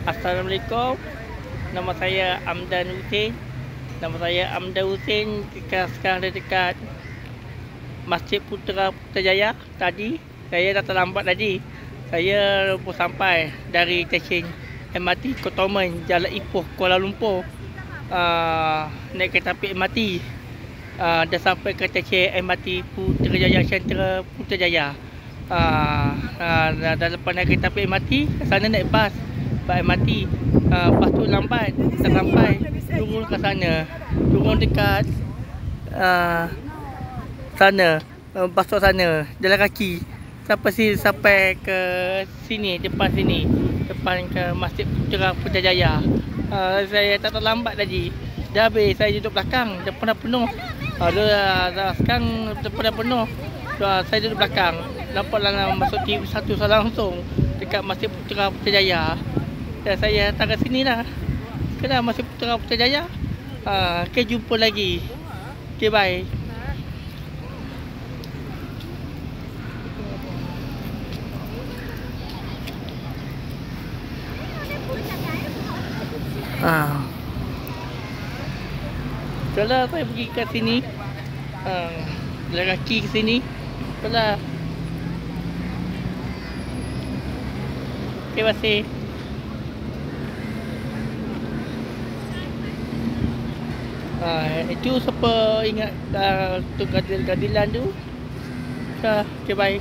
Assalamualaikum. Nama saya Amdan Hussein. Sekarang ada dekat Masjid Putrajaya. Tadi saya dah terlambat tadi. Saya pun sampai dari stesen MRT Cantonment Jalan Ipoh, Kuala Lumpur. Naik kereta api MRT. Dah sampai ke stesen MRT Putrajaya Central Putrajaya. Dah lepas naik kereta api MRT, sana naik bas MRT. Bas tu lambat, tak sampai. Turun ke sana, turun dekat sana, bas sana, jalan kaki sampai ke sini, depan ke Masjid Putrajaya. Saya tak terlambat tadi. Dah habis, saya duduk belakang, depan dah penuh. Sekarang depan dah penuh. Saya duduk belakang. Nampaklah masuk TV1 langsung dekat Masjid Putrajaya. Dan saya datang ke sini lah. Kenal Masjid Putrajaya. Okay, jumpa lagi. Okay, bye. Setelah saya pergi ke sini, jalan kaki ke sini. Setelah terima kasih. Itu siapa ingat tu keadilan tu. Okay, bye.